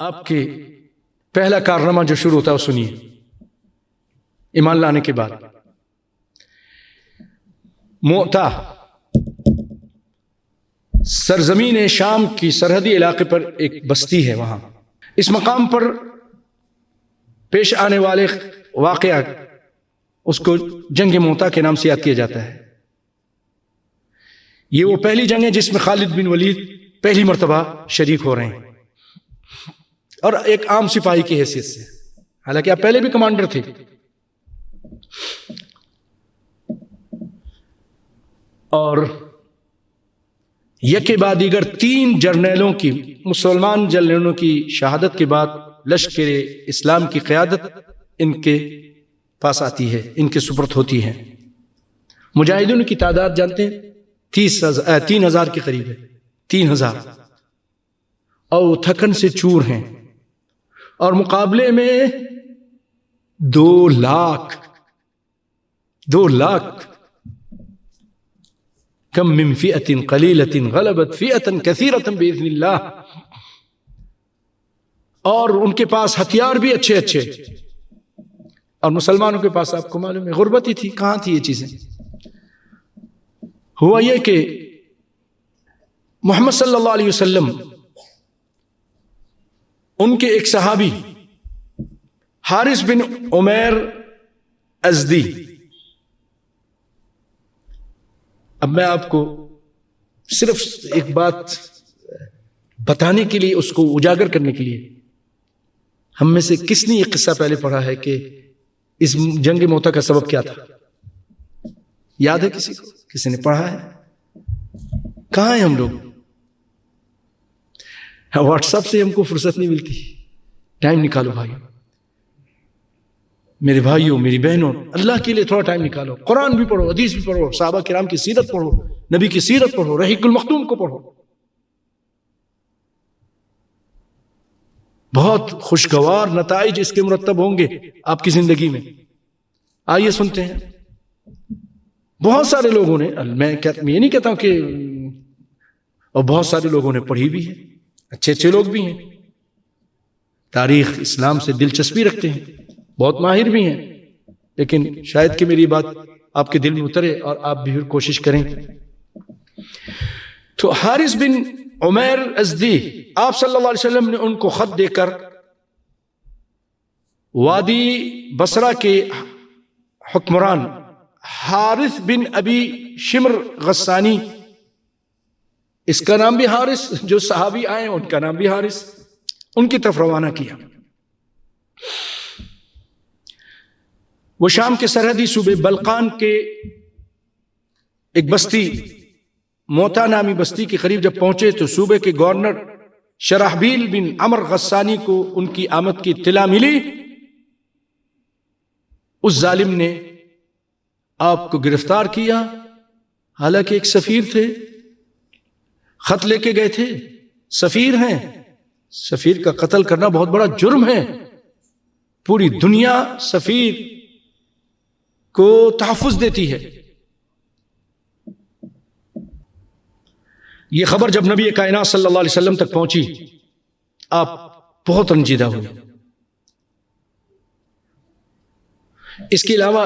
آپ کے پہلا کارنامہ جو شروع ہوتا ہے وہ سنیے ایمان لانے کے بعد. موتا سرزمین شام کی سرحدی علاقے پر ایک بستی ہے. وہاں اس مقام پر پیش آنے والے واقعہ اس کو جنگ موتا کے نام سے یاد کیا جاتا ہے. یہ وہ پہلی جنگ ہے جس میں خالد بن ولید پہلی مرتبہ شریک ہو رہے ہیں اور ایک عام سپاہی کی حیثیت سے. حالانکہ آپ پہلے بھی کمانڈر تھے. اور یک بعد دیگر 3 جرنیلوں کی مسلمان جرنیلوں کی شہادت کے بعد لشکر اسلام کی قیادت ان کے پاس آتی ہے، ان کے سپرد ہوتی ہے. مجاہدین کی تعداد جانتے ہیں 3000 کے قریب ہے. 3000 اور وہ تھکن سے چور ہیں. اور مقابلے میں 2 لاکھ کم من فئة قلیلة غلبت فئة کثیرة بإذن اللہ. اور ان کے پاس ہتھیار بھی اچھے اچھے. اور مسلمانوں کے پاس آپ کو معلوم ہے غربت ہی تھی، کہاں تھی یہ چیزیں. ہوا یہ کہ محمد صلی اللہ علیہ وسلم ان کے ایک صحابی حارث بن عمیر ازدی. اب میں آپ کو صرف ایک بات بتانے کے لیے، اس کو اجاگر کرنے کے لیے، ہم میں سے کس نے یہ قصہ پہلے پڑھا ہے کہ اس جنگ موتا کا سبب کیا تھا؟ یاد ہے کسی کو؟ کسی نے پڑھا ہے؟ کہاں ہیں ہم لوگ؟ واٹس ایپ سے ہم کو فرصت نہیں ملتی. ٹائم نکالو بھائیو، میرے بھائیوں، میری بہنوں، اللہ کے لیے تھوڑا ٹائم نکالو. قرآن بھی پڑھو، حدیث بھی پڑھو، صحابہ کرام کی سیرت پڑھو، نبی کی سیرت پڑھو، رحیق المختوم کو پڑھو. بہت خوشگوار نتائج اس کے مرتب ہوں گے آپ کی زندگی میں. آئیے سنتے ہیں. بہت سارے لوگوں نے، میں یہ نہیں کہتا ہوں کہ، اور بہت سارے لوگوں نے پڑھی بھی ہے، اچھے اچھے لوگ بھی ہیں، تاریخ اسلام سے دلچسپی رکھتے ہیں، بہت ماہر بھی ہیں، لیکن شاید کہ میری بات آپ کے دل میں اترے اور آپ بھی پھر کوشش کریں. تو حارث بن عمیر ازدی، آپ صلی اللہ علیہ وسلم نے ان کو خط دے کر وادی بصرہ کے حکمران حارث بن ابی شمر غسانی، اس کا نام بھی حارث، جو صحابی آئے ان کا نام بھی حارث، ان کی طرف روانہ کیا. وہ شام کے سرحدی صوبے بلقان کے ایک بستی موتا نامی بستی کے قریب جب پہنچے تو صوبے کے گورنر شرحبیل بن عمر غسانی کو ان کی آمد کی اطلاع ملی. اس ظالم نے آپ کو گرفتار کیا، حالانکہ ایک سفیر تھے، خط لے کے گئے تھے، سفیر ہیں، سفیر کا قتل کرنا بہت بڑا جرم ہے. پوری دنیا سفیر کو تحفظ دیتی ہے. یہ خبر جب نبی کائنات صلی اللہ علیہ وسلم تک پہنچی، آپ بہت رنجیدہ ہوئے. اس کے علاوہ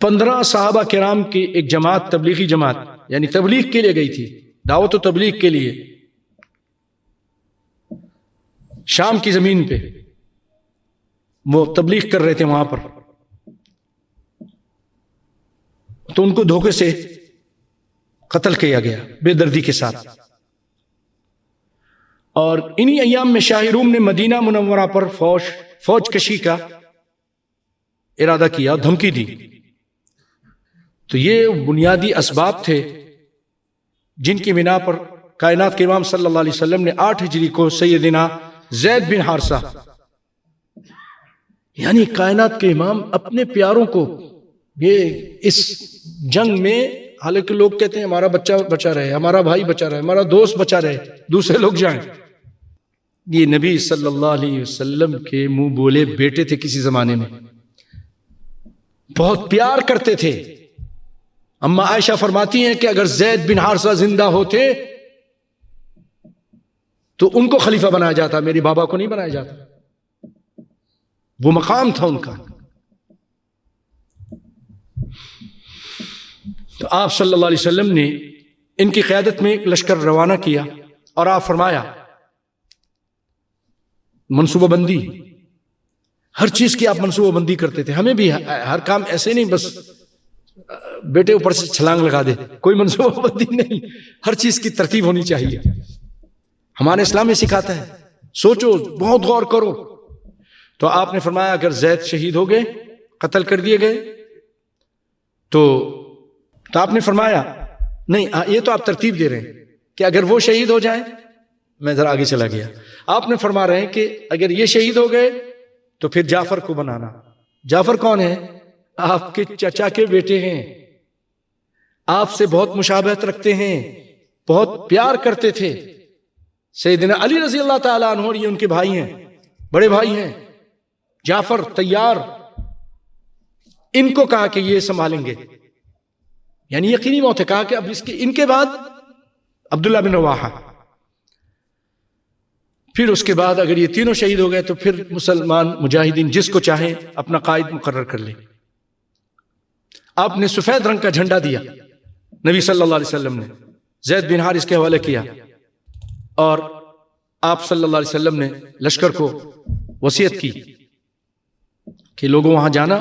15 صحابہ کرام کی ایک جماعت، تبلیغی جماعت، یعنی تبلیغ کے لیے گئی تھی، دعوت و تبلیغ کے لیے شام کی زمین پہ وہ تبلیغ کر رہے تھے وہاں پر. تو ان کو دھوکے سے قتل کیا گیا بے دردی کے ساتھ. اور انہی ایام میں شاہ روم نے مدینہ منورہ پر فوج کشی کا ارادہ کیا، دھمکی دی. تو یہ بنیادی اسباب تھے جن کی بنا پر کائنات کے امام صلی اللہ علیہ وسلم نے 8 ہجری کو سیدنا زید بن حارثہ، یعنی کائنات کے امام، اپنے پیاروں کو یہ اس جنگ میں، حالانکہ لوگ کہتے ہیں ہمارا بچہ بچا رہے، ہمارا بھائی بچا رہے، ہمارا دوست بچا رہے، دوسرے لوگ جائیں. یہ نبی صلی اللہ علیہ وسلم کے منہ بولے بیٹے تھے. کسی زمانے میں بہت پیار کرتے تھے. اما عائشہ فرماتی ہیں کہ اگر زید بن حارثہ زندہ ہوتے تو ان کو خلیفہ بنایا جاتا، میرے بابا کو نہیں بنایا جاتا. وہ مقام تھا ان کا. تو آپ صلی اللہ علیہ وسلم نے ان کی قیادت میں ایک لشکر روانہ کیا اور آپ فرمایا منصوبہ بندی، ہر چیز کی آپ منصوبہ بندی کرتے تھے. ہمیں بھی ہر کام ایسے نہیں بس بیٹے اوپر سے چھلانگ لگا دے، کوئی منصوبہ بندی نہیں، ہر چیز کی ترتیب ہونی چاہیے. ہمارے اسلام میں سکھاتا ہے سوچو، بہت غور کرو. تو آپ نے فرمایا اگر زید شہید ہو گئے، قتل کر دیے گئے، تو آپ نے فرمایا نہیں، یہ تو آپ ترتیب دے رہے ہیں کہ اگر وہ شہید ہو جائیں. میں ذرا آگے چلا گیا. آپ نے فرما رہے ہیں کہ اگر یہ شہید ہو گئے تو پھر جعفر کو بنانا. جعفر کون ہے؟ آپ کے چچا کے بیٹے ہیں، آپ سے بہت مشابہت رکھتے ہیں، بہت پیار کرتے تھے. سیدنا علی رضی اللہ تعالیٰ عنہ، یہ ان کے بھائی ہیں، بڑے بھائی ہیں. جعفر تیار. ان کو کہا کہ یہ سنبھالیں گے، یعنی یقینی موت ہے. کہا کہ اب ان کے بعد عبداللہ بن رواحہ، پھر اس کے بعد اگر یہ تینوں شہید ہو گئے تو پھر مسلمان مجاہدین جس کو چاہیں اپنا قائد مقرر کر لیں. آپ نے سفید رنگ کا جھنڈا دیا نبی صلی اللہ علیہ وسلم نے، زید بن حارث کے حوالے کیا، اور آپ صلی اللہ علیہ وسلم نے لشکر کو وصیت کی کہ لوگوں وہاں جانا،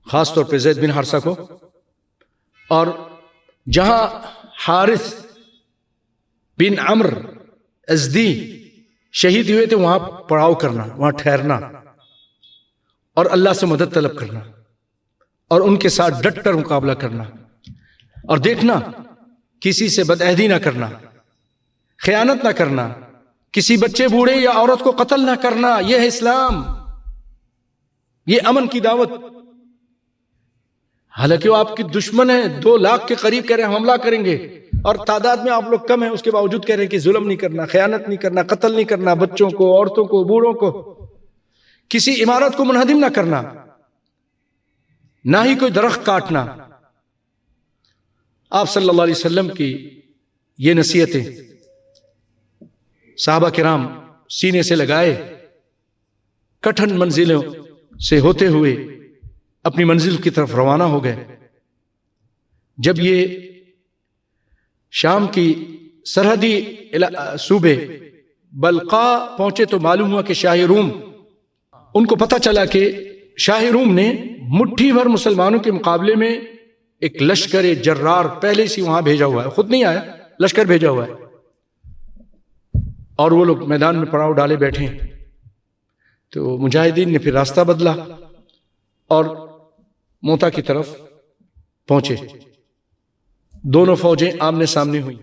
خاص طور پہ زید بن حارثہ کو، اور جہاں حارث بن عمرو ازدی شہید ہوئے تھے وہاں پڑاؤ کرنا، وہاں ٹھہرنا، اور اللہ سے مدد طلب کرنا، اور ان کے ساتھ ڈٹ کر مقابلہ کرنا، اور دیکھنا کسی سے بدعہدی نہ کرنا، خیانت نہ کرنا، کسی بچے بوڑھے یا عورت کو قتل نہ کرنا. یہ ہے اسلام، یہ امن کی دعوت. حالانکہ وہ آپ کی دشمن ہیں، 2 لاکھ کے قریب کہہ رہے ہیں حملہ کریں گے، اور تعداد میں آپ لوگ کم ہیں، اس کے باوجود کہہ رہے ہیں کہ ظلم نہیں کرنا، خیانت نہیں کرنا، قتل نہیں کرنا، بچوں کو، عورتوں کو، بوڑھوں کو، کسی عمارت کو منہدم نہ کرنا، نہ ہی کوئی درخت کاٹنا. آپ صلی اللہ علیہ وسلم کی یہ نصیحتیں صحابہ کرام سینے سے لگائے، کٹھن منزلوں سے ہوتے ہوئے اپنی منزل کی طرف روانہ ہو گئے. جب یہ شام کی سرحدی صوبے بلقا پہنچے تو معلوم ہوا کہ شاہ روم، ان کو پتہ چلا کہ شاہ روم نے مٹھی بھر مسلمانوں کے مقابلے میں ایک لشکر جرار پہلے سے وہاں بھیجا ہوا ہے. خود نہیں آیا، لشکر بھیجا ہوا ہے، اور وہ لوگ میدان میں پڑاؤ ڈالے بیٹھے ہیں. تو مجاہدین نے پھر راستہ بدلا اور موتا کی طرف پہنچے. دونوں فوجیں آمنے سامنے ہوئیں.